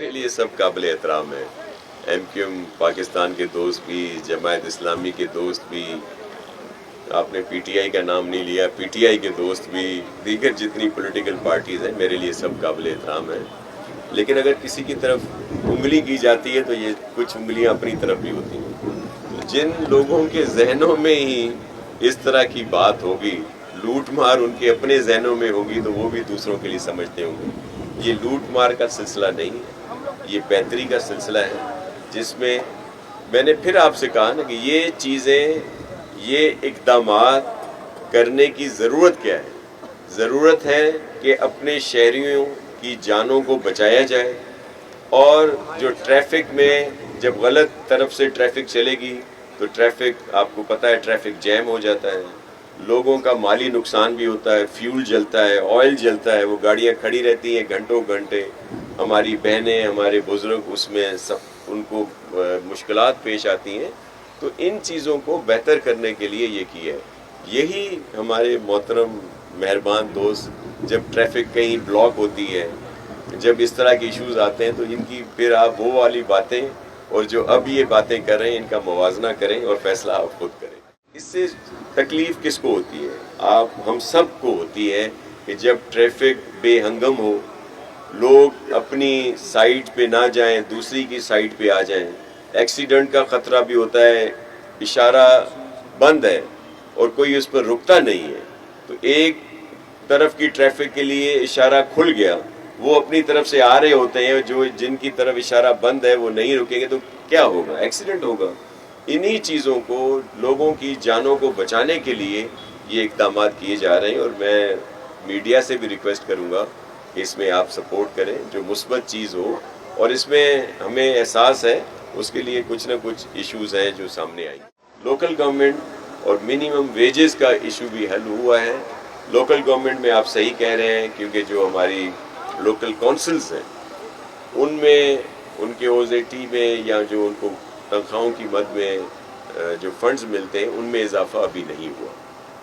मेरे लिए सब काबिल एहतराम है। MQM पाकिस्तान के दोस्त भी, जमायत इस्लामी के दोस्त भी, आपने PTI का नाम नहीं लिया, PTI के दोस्त भी, दीगर जितनी पॉलिटिकल पार्टीज़ हैं मेरे लिए सब काबिल एहतराम है। लेकिन अगर किसी की तरफ उंगली की जाती है तो ये कुछ उंगलियां अपनी तरफ भी होती हैं। तो जिन लोगों के जहनों में ही इस तरह की बात होगी, लूट मार उनके अपने जहनों में होगी, तो वो भी दूसरों के लिए समझते होंगे। ये लूट मार का सिलसिला नहीं है, ये बेहतरी का सिलसिला है, जिसमें मैंने फिर आपसे कहा ना कि ये चीज़ें, ये इक़दामात करने की ज़रूरत क्या है? ज़रूरत है कि अपने शहरियों की जानों को बचाया जाए, और जो ट्रैफिक में जब गलत तरफ से ट्रैफिक चलेगी तो ट्रैफिक, आपको पता है, ट्रैफिक जैम हो जाता है, लोगों का माली नुकसान भी होता है, फ्यूल जलता है, ऑयल जलता है, वो गाड़ियाँ खड़ी रहती हैं घंटों घंटे, हमारी बहनें, हमारे बुज़ुर्ग उसमें सब उनको मुश्किलात पेश आती हैं। तो इन चीज़ों को बेहतर करने के लिए ये किया है। यही हमारे मोहतरम मेहरबान दोस्त, जब ट्रैफिक कहीं ब्लॉक होती है, जब इस तरह के इश्यूज़ आते हैं, तो इनकी फिर आप वो वाली बातें और जो अब ये बातें कर रहे हैं, इनका मुवाजना करें और फैसला आप खुद करें। इससे तकलीफ़ किसको होती है? हम सब को होती है कि जब ट्रैफिक बेहंगम हो, लोग अपनी साइड पे ना जाएं, दूसरी की साइड पे आ जाएं, एक्सीडेंट का ख़तरा भी होता है, इशारा बंद है और कोई उस पर रुकता नहीं है, तो एक तरफ की ट्रैफिक के लिए इशारा खुल गया, वो अपनी तरफ से आ रहे होते हैं, जो जिनकी तरफ इशारा बंद है वो नहीं रुकेंगे, तो क्या होगा? एक्सीडेंट होगा। इन्हीं चीज़ों को, लोगों की जानों को बचाने के लिए ये इक़दामात किए जा रहे हैं, और मैं मीडिया से भी रिक्वेस्ट करूँगा कि इसमें आप सपोर्ट करें, जो मुस्बत चीज़ हो, और इसमें हमें एहसास है उसके लिए कुछ ना कुछ इश्यूज़ हैं जो सामने आई। लोकल गवर्नमेंट और मिनिमम वेजेस का इशू भी हल हुआ है। लोकल गवर्नमेंट में आप सही कह रहे हैं, क्योंकि जो हमारी लोकल काउंसिल्स हैं उनमें, उनके OZT में या जो उनको तनख्वाहों की मद में जो फंड्स मिलते हैं उनमें इजाफा अभी नहीं हुआ।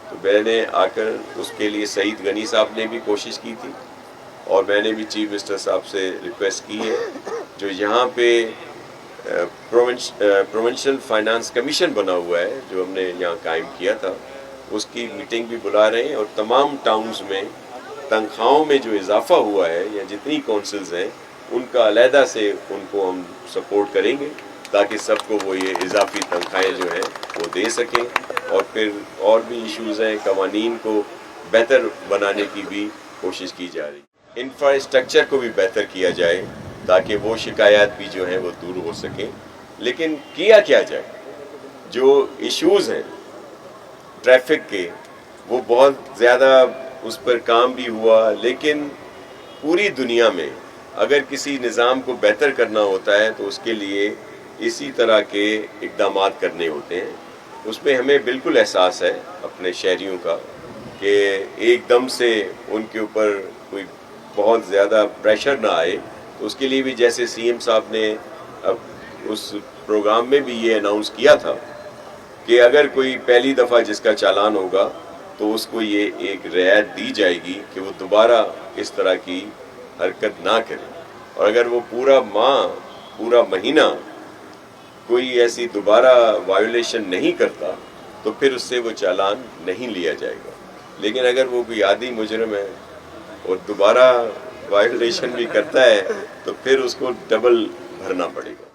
तो मैंने आकर उसके लिए सईद गनी साहब ने भी कोशिश की थी, और मैंने भी चीफ मिनिस्टर साहब से रिक्वेस्ट की है, जो यहाँ पे प्रोविंशियल फाइनेंस कमीशन बना हुआ है, जो हमने यहाँ कायम किया था, उसकी मीटिंग भी बुला रहे हैं, और तमाम टाउन्स में तनख्वाहों में जो इजाफा हुआ है या जितनी काउंसिल्स हैं उनका अलहदा से उनको हम सपोर्ट करेंगे, ताकि सबको वो ये इजाफी तनख्वाहें जो हैं वो दे सकें। और फिर और भी इश्यूज़ हैं, कवानीन को बेहतर बनाने की भी कोशिश की जा रही है। इंफ्रास्ट्रक्चर को भी बेहतर किया जाए ताकि वो शिकायत भी जो हैं वो दूर हो सकें। लेकिन किया क्या जाए? जो इश्यूज़ हैं ट्रैफिक के, वो बहुत ज़्यादा उस पर काम भी हुआ, लेकिन पूरी दुनिया में अगर किसी निज़ाम को बेहतर करना होता है तो उसके लिए इसी तरह के इक़दामात करने होते हैं। उसमें हमें बिल्कुल एहसास है अपने शहरियों का कि एकदम से उनके ऊपर कोई बहुत ज़्यादा प्रेशर ना आए, तो उसके लिए भी जैसे CM साहब ने अब उस प्रोग्राम में भी ये अनाउंस किया था कि अगर कोई पहली दफ़ा जिसका चालान होगा तो उसको ये एक रियायत दी जाएगी कि वो दोबारा इस तरह की हरकत ना करे, और अगर वो पूरा महीना कोई ऐसी दोबारा वायोलेशन नहीं करता तो फिर उससे वो चालान नहीं लिया जाएगा। लेकिन अगर वो कोई आदी मुजरिम है और दोबारा वायोलेशन भी करता है तो फिर उसको डबल भरना पड़ेगा।